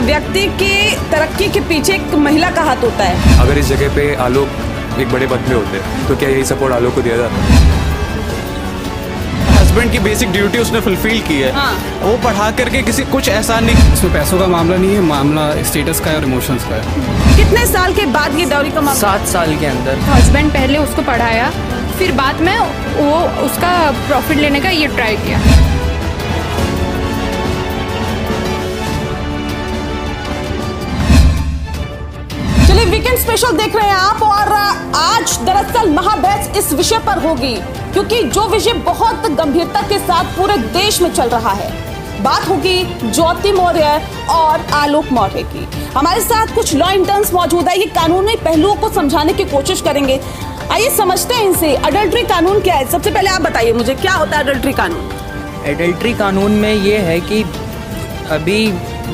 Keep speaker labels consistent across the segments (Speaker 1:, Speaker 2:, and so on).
Speaker 1: व्यक्ति की तरक्की के पीछे एक महिला का हाथ होता है।
Speaker 2: अगर इस जगह पे आलोक एक बड़े पद पे होते तो क्या यही सपोर्ट आलोक को दिया जाता?
Speaker 3: हस्बैंड की बेसिक ड्यूटी उसने फुलफिल की है।
Speaker 1: हाँ।
Speaker 3: वो पढ़ा करके किसी कुछ ऐसा नहीं।
Speaker 4: इसमें पैसों का मामला नहीं है, मामला स्टेटस का है और इमोशंस का है।
Speaker 1: कितने साल के बाद ये डाउरी का मामला?
Speaker 5: 7 साल के अंदर।
Speaker 6: हस्बैंड पहले उसको पढ़ाया, फिर बाद में वो उसका प्रॉफिट लेने का ये ट्राई किया।
Speaker 1: चलिए, वीकेंड स्पेशल देख रहे हैं आप, और आज दरअसल महाबहस इस विषय पर होगी क्योंकि जो विषय बहुत गंभीरता के साथ पूरे देश में चल रहा है। बात होगी ज्योति मौर्य और आलोक मौर्य की। हमारे साथ कुछ लॉ इंटर्न्स मौजूद है, ये कानूनी पहलुओं को समझाने की कोशिश करेंगे। आइए समझते हैं इनसे। अडल्ट्री कानून क्या है? सबसे पहले आप बताइए मुझे, क्या होता है अडल्ट्री कानून?
Speaker 5: एडल्ट्री कानून में ये है कि अभी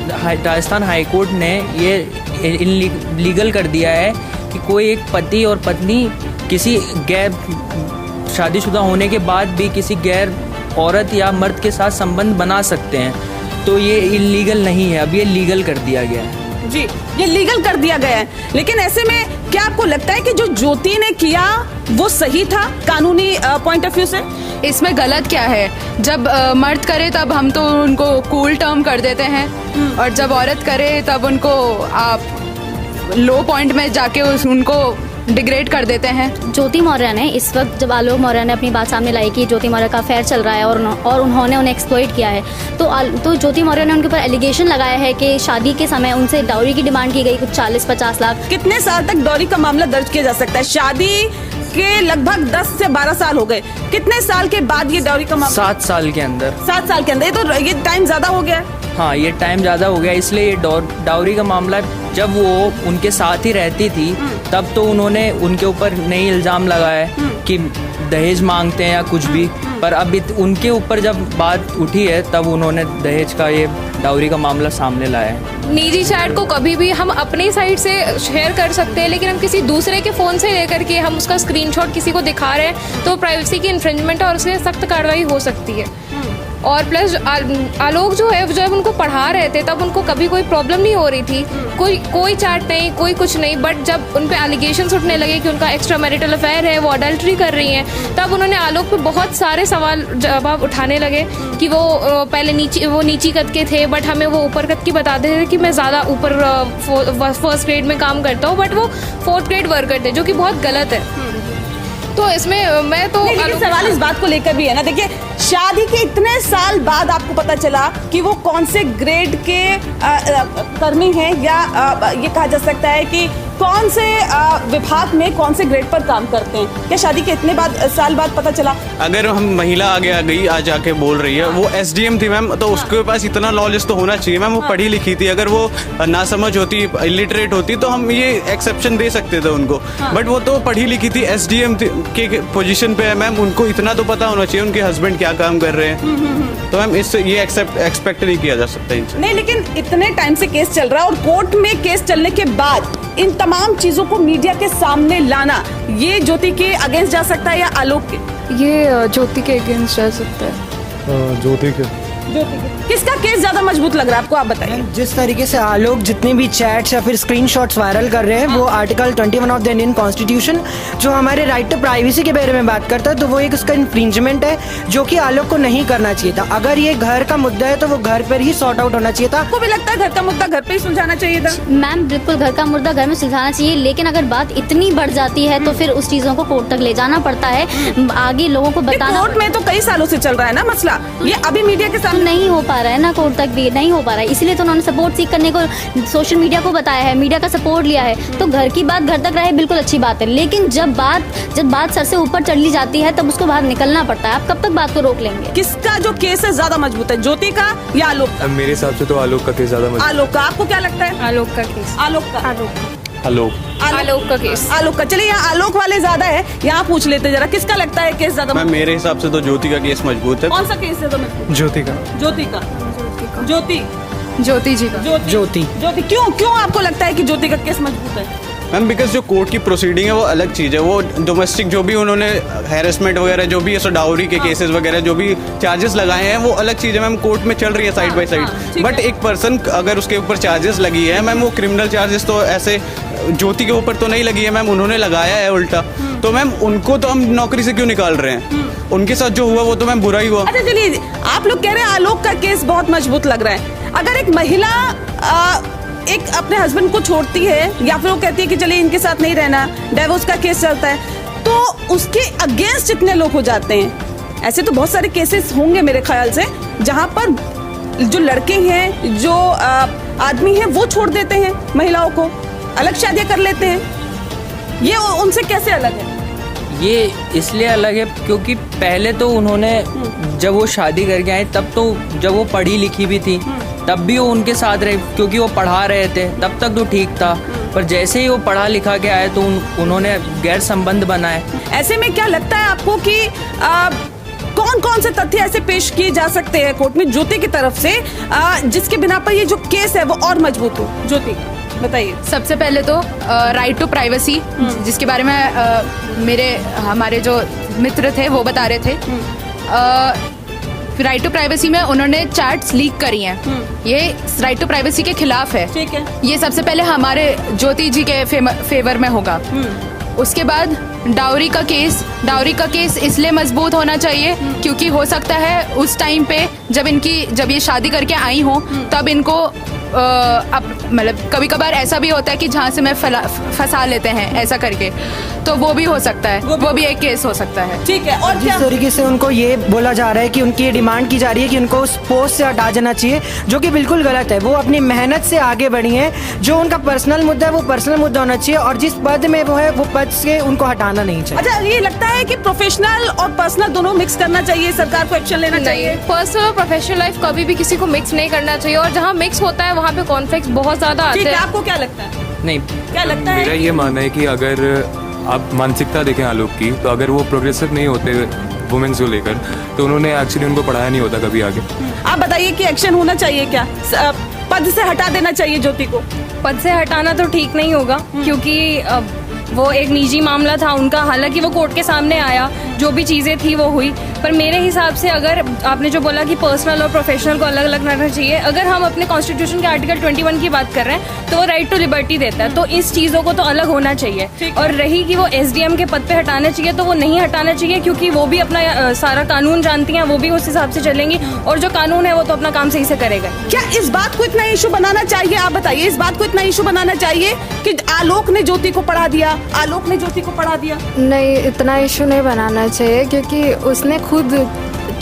Speaker 5: राजस्थान हाईकोर्ट ने ये लीगल कर दिया है कि कोई एक पति और पत्नी किसी गैर शादीशुदा होने के बाद भी किसी गैर औरत या मर्द के साथ संबंध बना सकते हैं। तो ये इलीगल नहीं है, अब ये लीगल कर दिया गया है।
Speaker 1: जी, ये लीगल कर दिया गया है। लेकिन ऐसे में क्या आपको लगता है कि जो ज्योति ने किया वो सही था कानूनी पॉइंट ऑफ व्यू से?
Speaker 6: इसमें गलत क्या है? जब मर्द करे तब हम तो उनको कूल टर्म कर देते हैं, और जब औरत करे तब उनको आप लो पॉइंट में जाके उनको डिग्रेड कर देते हैं।
Speaker 7: ज्योति मौर्य ने इस वक्त जब आलोक मौर्य ने अपनी बात सामने लाई कि ज्योति मौर्य का अफेयर चल रहा है और उन्होंने उन्हें एक्सप्लॉइट किया है, तो ज्योति मौर्य ने उनके ऊपर एलिगेशन लगाया है कि शादी के समय उनसे डाउरी की डिमांड की गई, कुछ 40-50 लाख।
Speaker 1: कितने साल तक डाउरी का मामला दर्ज किया जा सकता है? शादी के लगभग 10 से 12 साल हो गए, कितने साल के बाद ये डाउरी का मामला?
Speaker 5: 7 साल के अंदर।
Speaker 1: 7 साल के अंदर। ये टाइम ज्यादा हो गया है।
Speaker 5: हाँ, ये टाइम ज़्यादा हो गया, इसलिए ये डाउरी का मामला जब वो उनके साथ ही रहती थी तब तो उन्होंने उनके ऊपर नई इल्ज़ाम लगाया कि दहेज मांगते हैं या कुछ भी, पर अब उनके ऊपर जब बात उठी है तब उन्होंने दहेज का ये डाउरी का मामला सामने लाया है।
Speaker 6: निजी चैट को कभी भी हम अपनी साइड से शेयर कर सकते हैं, लेकिन हम किसी दूसरे के फ़ोन से लेकर के हम उसका स्क्रीनशॉट किसी को दिखा रहे हैं तो प्राइवेसी की इन्फ्रिंजमेंट और उससे सख्त कार्रवाई हो सकती है। और प्लस आलोक जो है, जब उनको पढ़ा रहे थे तब उनको कभी कोई प्रॉब्लम नहीं हो रही थी, कोई चैट नहीं, कोई कुछ नहीं। बट जब उन पे एलिगेशंस उठने लगे कि उनका एक्स्ट्रा मैरिटल अफेयर है, वो अडल्ट्री कर रही हैं, तब उन्होंने आलोक पे बहुत सारे सवाल जवाब उठाने लगे कि वो पहले नीची कद के थे, बट हमें वो ऊपर कद की बताते थे कि मैं ज़्यादा ऊपर फर्स्ट ग्रेड में काम करता हूँ, बट वो 4th ग्रेड वर्कर थे, जो कि बहुत गलत है। तो इसमें मैं तो
Speaker 1: सवाल इस बात को लेकर भी है ना, देखिए शादी के इतने साल बाद आपको पता चला कि वो कौन से ग्रेड के कर्मी हैं, या ये कहा जा सकता है कि कौन से विभाग में कौन से ग्रेड पर काम करते हैं। क्या शादी के इतने साल बाद पता चला?
Speaker 3: अगर हम महिला आगे आ गई, आज आके बोल रही है, वो SDM थी मैम, तो उसके पास इतना नॉलेज तो होना चाहिए मैम। वो पढ़ी लिखी थी, अगर वो ना समझ होती, इलिटरेट होती, तो हम ये एक्सेप्शन दे सकते थे उनको। बट वो तो पढ़ी लिखी थी, SDM के पोजीशन पे है मैम, उनको इतना तो पता होना चाहिए उनके हस्बैंड क्या काम कर रहे हैं। तो मैम इससे ये एक्सपेक्ट नहीं किया जा सकता इनसे।
Speaker 1: नहीं, लेकिन इतने टाइम से केस चल रहा है और कोर्ट में केस चलने के बाद इन तमाम चीजों को मीडिया के सामने लाना, ये ज्योति के अगेंस्ट जा सकता है या आलोक के?
Speaker 6: ये ज्योति के अगेंस्ट जा सकता है।
Speaker 4: ज्योति के।
Speaker 1: किसका केस ज्यादा मजबूत लग रहा है आपको, आप बताइए।
Speaker 8: जिस तरीके से आलोक जितने भी चैट्स या फिर स्क्रीनशॉट्स वायरल कर रहे हैं, वो article 21 of the Indian constitution जो हमारे राइट टू प्राइवेसी के बारे में बात करता है, तो वो एक उसका इन्फ्रिंजमेंट है जो कि आलोक को नहीं करना चाहिए था। अगर ये घर का मुद्दा है तो वो घर पर ही सॉर्ट आउट होना चाहिए था।
Speaker 1: आपको भी लगता है घर का मुद्दा घर पे ही सुलझाना चाहिए था?
Speaker 7: मैम बिल्कुल, घर का मुद्दा घर में सुलझाना चाहिए, लेकिन अगर बात इतनी बढ़ जाती है तो फिर उस चीजों को कोर्ट तक ले जाना पड़ता है, आगे लोगों को बताना।
Speaker 1: कोर्ट में तो कई सालों से चल रहा है ना मसला, ये अभी मीडिया के सामने
Speaker 7: नहीं हो पा रहा है ना, कोर्ट तक भी नहीं हो पा रहा है, इसलिए तो उन्होंने सपोर्ट सीख करने को सोशल मीडिया को बताया है, मीडिया का सपोर्ट लिया है। तो घर की बात घर तक रहे, बिल्कुल अच्छी बात है, लेकिन जब बात सर से ऊपर चली जाती है तब उसको बाहर निकलना पड़ता है। आप कब तक बात को रोक लेंगे?
Speaker 1: किसका जो केस है ज्यादा मजबूत है, ज्योति का या आलोक का?
Speaker 2: मेरे हिसाब से तो आलोक का केस ज्यादा मजबूत।
Speaker 1: आलोक का। आपको क्या लगता है?
Speaker 6: आलोक का केस।
Speaker 1: आलोक का।
Speaker 6: आलोक का केस।
Speaker 1: आलोक का। चलिए, यहाँ आलोक वाले ज्यादा है, यहाँ पूछ लेते जरा, किसका लगता है केस ज्यादा?
Speaker 3: मैम मेरे हिसाब से तो ज्योति का केस मजबूत है।
Speaker 1: कौन सा केस है?
Speaker 4: ज्योति का।
Speaker 1: ज्योति का। ज्योति
Speaker 6: ज्योति जी का।
Speaker 8: ज्योति।
Speaker 1: क्यों आपको लगता है कि ज्योति का केस मजबूत है?
Speaker 3: मैम बिकॉज जो कोर्ट की प्रोसीडिंग है वो अलग चीज़ है। वो डोमेस्टिक जो भी उन्होंने हैरेसमेंट वगैरह जो भी ऐसा डाउरी के केसेस वगैरह जो भी चार्जेस लगाए हैं वो अलग चीज़ है मैम, कोर्ट में चल रही है साइड बाय साइड। बट एक पर्सन अगर उसके ऊपर चार्जेस लगी है मैम, वो क्रिमिनल चार्जेस तो ऐसे ज्योति के ऊपर तो नहीं लगी है मैम, उन्होंने लगाया है उल्टा, तो मैम उनको तो हम नौकरी से क्यों निकाल रहे हैं? उनके साथ जो हुआ वो तो मैम बुरा ही हुआ।
Speaker 1: अच्छा चलिए, आप लोग कह रहे हैं आलोक का केस बहुत मजबूत लग रहा है। अगर एक महिला एक अपने हस्बैंड को छोड़ती है या फिर वो कहती है कि चलिए इनके साथ नहीं रहना, डाइवोर्स का केस चलता है, तो उसके अगेंस्ट कितने लोग हो जाते हैं? ऐसे तो बहुत सारे केसेस होंगे मेरे ख्याल से, जहां पर जो लड़के हैं, जो आदमी हैं, वो छोड़ देते हैं महिलाओं को, अलग शादियां कर लेते हैं। ये उनसे कैसे अलग है?
Speaker 5: ये इसलिए अलग है क्योंकि पहले तो उन्होंने जब वो शादी करके आए तब तो जब वो पढ़ी लिखी भी थी तब भी वो उनके साथ रहे, क्योंकि वो पढ़ा रहे थे, तब तक तो ठीक था। पर जैसे ही वो पढ़ा लिखा के आए तो उन्होंने गैर संबंध बनाए।
Speaker 1: ऐसे में क्या लगता है आपको कि कौन कौन से तथ्य ऐसे पेश किए जा सकते हैं कोर्ट में ज्योति की तरफ से, जिसके बिना पर ये जो केस है वो और मजबूत हो? ज्योति बताइए।
Speaker 9: सबसे पहले तो राइट टू प्राइवेसी, जिसके बारे में हमारे जो मित्र थे वो बता रहे थे। राइट टू प्राइवेसी में उन्होंने चैट्स लीक करी हैं, ये राइट टू प्राइवेसी के खिलाफ है।
Speaker 1: ठीक है,
Speaker 9: ये सबसे पहले हमारे ज्योति जी के फेवर में होगा। उसके बाद डाउरी का केस इसलिए मजबूत होना चाहिए क्योंकि हो सकता है उस टाइम पे जब ये शादी करके आई हो तब इनको मतलब कभी कभार ऐसा भी होता है कि जहाँ से मैं फंसा लेते हैं ऐसा करके, तो वो भी हो सकता है, वो भी एक केस हो सकता है।
Speaker 1: ठीक है। और
Speaker 8: जिस तरीके से उनको ये बोला जा रहा है कि उनकी ये डिमांड की जा रही है कि उनको उस पोस्ट से हटा जाना चाहिए, जो कि बिल्कुल गलत है। वो अपनी मेहनत से आगे बढ़ी है, जो उनका पर्सनल मुद्दा है वो पर्सनल मुद्दा होना चाहिए, और जिस पद में वो है वो पद से उनको हटाना नहीं चाहिए।
Speaker 1: अच्छा, ये लगता है कि प्रोफेशनल और पर्सनल दोनों मिक्स करना चाहिए, सरकार को एक्शन लेना चाहिए?
Speaker 6: पर्सनल और प्रोफेशनल लाइफ कभी भी किसी को मिक्स नहीं करना चाहिए, और जहाँ मिक्स होता है वहाँ पे कॉन्फ्लिक्ट बहुत ज्यादा आते हैं।
Speaker 1: आपको क्या लगता है?
Speaker 5: नहीं,
Speaker 1: क्या लगता है?
Speaker 2: मेरा ये मानना है कि अगर आप मानसिकता देखें आलोक की, तो अगर वो प्रोग्रेसिव नहीं होते वुमेन्स को लेकर, तो उन्होंने एक्चुअली उनको पढ़ाया नहीं होता कभी आगे।
Speaker 1: आप बताइए कि एक्शन होना चाहिए क्या? पद से हटा देना चाहिए ज्योति को?
Speaker 6: पद से हटाना तो ठीक नहीं होगा, क्योंकि वो एक निजी मामला था उनका, हालांकि वो कोर्ट के सामने आया, जो भी चीज़ें थी वो हुई। पर मेरे हिसाब से अगर आपने जो बोला कि पर्सनल और प्रोफेशनल को अलग अलग रखना चाहिए, अगर हम अपने कॉन्स्टिट्यूशन के आर्टिकल 21 की बात कर रहे हैं तो वो राइट टू लिबर्टी देता है, तो इस चीज़ों को तो अलग होना चाहिए। और रही कि वो SDM के पद पे हटाना चाहिए, तो वो नहीं हटाना चाहिए, क्योंकि वो भी अपना सारा कानून जानती हैं, वो भी उस हिसाब से चलेंगी, और जो कानून है वो तो अपना काम सही से करेगा।
Speaker 1: क्या इस बात को इतना इशू बनाना चाहिए? आप बताइए, इस बात को इतना इशू बनाना चाहिए कि आलोक ने ज्योति को पढ़ा दिया, आलोक ने ज्योति को पढ़ा दिया?
Speaker 10: नहीं, इतना इशू नहीं बनाना चाहिए, क्योंकि उसने खुद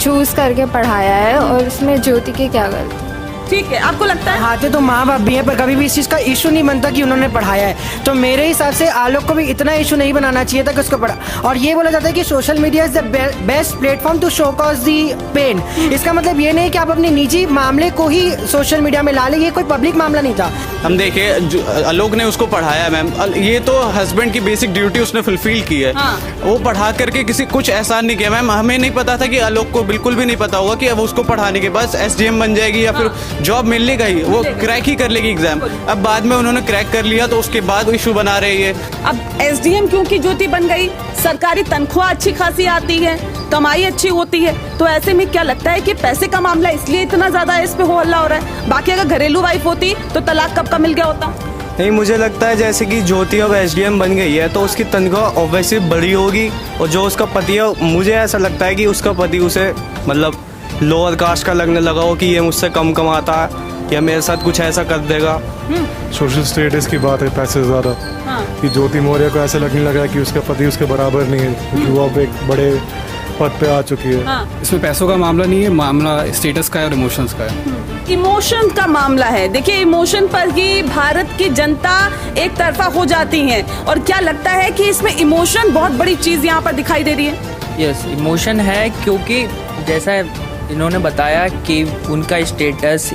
Speaker 10: चूज करके पढ़ाया है और उसमें ज्योति की क्या गलती?
Speaker 1: ठीक है, आपको लगता है?
Speaker 8: पढ़ाते तो माँ बाप भी हैं, पर कभी भी इस चीज़ का इशू नहीं बनता कि उन्होंने पढ़ाया है। तो मेरे हिसाब से आलोक को भी इतना इशू नहीं बनाना चाहिए था कि उसको पढ़ा। और ये बोला जाता है कि social media is the best platform to show cause the pain. इसका मतलब ये नहीं कि आप अपने निजी मामले को ही सोशल मीडिया में ला लें, ये कोई पब्लिक मामला नहीं था।
Speaker 3: हम देखें, आलोक ने उसको पढ़ाया मैम, ये तो हस्बैंड की बेसिक ड्यूटी उसने फुलफिल की है। वो पढ़ा करके किसी कुछ एहसान नहीं किया मैम। हमें नहीं पता था कि आलोक को बिल्कुल भी नहीं पता होगा कि अब उसको पढ़ाने के बाद SDM बन जाएगी या फिर जॉब मिलने का ही, वो क्रैक ही कर लेगी एग्जाम। अब बाद में उन्होंने क्रैक कर लिया तो उसके बाद इशू बना रही है।
Speaker 1: अब SDM क्योंकि ज्योति बन गई, सरकारी तनख्वाह अच्छी खासी आती है, कमाई अच्छी होती है, तो ऐसे में क्या लगता है कि पैसे का मामला इसलिए इतना ज्यादा इस पे हो हल्ला हो रहा है? बाकी अगर घरेलू वाइफ होती तो तलाक कब का मिल गया होता?
Speaker 11: नहीं, मुझे लगता है जैसे कि ज्योति अब SDM बन गई है तो उसकी तनख्वाह ऑब्वियसली बड़ी होगी, और जो उसका पति है, मुझे ऐसा लगता है कि उसका पति उसे मतलब लोअर कास्ट का लगने लगा हो कि ये मुझसे कम कमाता है या मेरे साथ कुछ ऐसा कर देगा।
Speaker 12: सोशल स्टेटस की बात है, पैसे से ज़्यादा। कि ज्योति मौर्य को ऐसा लगने लगा कि उसका पति उसके बराबर नहीं है, क्योंकि वो अब एक बड़े पद पे आ चुकी है।
Speaker 4: इसमें पैसों का मामला नहीं है, मामला स्टेटस का है और इमोशंस का है।
Speaker 1: इमोशन का मामला है। देखिए, इमोशन पर ही भारत की जनता एक तरफा हो जाती है, और क्या लगता है कि इसमें इमोशन बहुत बड़ी चीज यहाँ पर दिखाई दे रही है?
Speaker 5: यस, इमोशन है, क्योंकि जैसा इन्होंने बताया कि उनका स्टेटस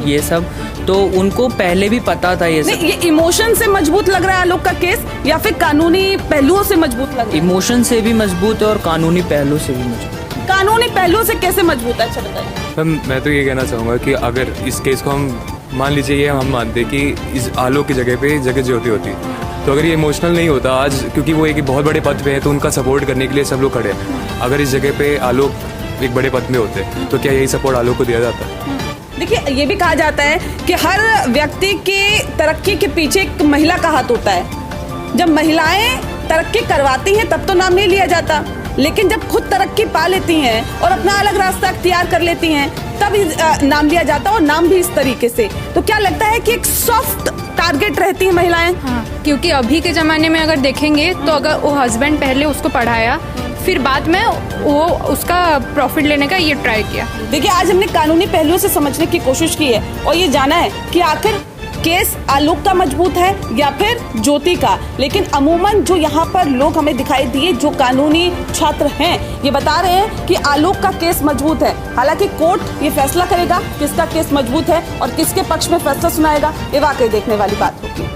Speaker 5: ये सब तो उनको पहले भी पता था। ये सब
Speaker 1: ये इमोशन से मजबूत लग रहा है आलोक का केस, या फिर कानूनी पहलुओं से मजबूत लग रहा है?
Speaker 5: इमोशन से भी मजबूत है और कानूनी पहलू से भी मजबूत।
Speaker 1: कानूनी पहलुओं से कैसे मजबूत है? अच्छा बताइए।
Speaker 2: मैं तो ये कहना चाहूँगा कि अगर इस केस को हम मान लीजिए, ये हम मानते कि इस आलोक की जगह पे जगह ज्योति होती, तो तो अगर ये इमोशनल नहीं होता आज, क्योंकि वो एक बहुत बड़े पद पे है तो उनका सपोर्ट करने के लिए सब लोग खड़े हैं। अगर इस जगह पे आलोक एक बड़े पद में होते तो क्या यही सपोर्ट आलोक को दिया जाता?
Speaker 1: देखिए, ये भी कहा जाता है कि हर व्यक्ति की तरक्की के पीछे एक महिला का हाथ होता है। जब महिलाएं तरक्की करवाती हैं तब तो नाम नहीं लिया जाता, लेकिन जब खुद तरक्की पा लेती हैं और अपना अलग रास्ता अख्तियार कर लेती हैं तब नाम लिया जाता है, और नाम भी इस तरीके से। तो क्या लगता है कि एक सॉफ्ट टारगेट रहती है महिलाएं?
Speaker 9: हाँ, क्योंकि अभी के ज़माने में अगर देखेंगे तो अगर वो हस्बैंड पहले उसको पढ़ाया फिर बाद में वो उसका प्रॉफिट लेने का ये ट्राई किया।
Speaker 1: देखिए, आज हमने कानूनी पहलुओं से समझने की कोशिश की है और ये जाना है कि आखिर केस आलोक का मजबूत है या फिर ज्योति का। लेकिन अमूमन जो यहाँ पर लोग हमें दिखाई दिए, जो कानूनी छात्र हैं, ये बता रहे हैं कि आलोक का केस मजबूत है। हालांकि कोर्ट ये फैसला करेगा किसका केस मजबूत है और किसके पक्ष में फैसला सुनाएगा, ये वाकई देखने वाली बात होगी।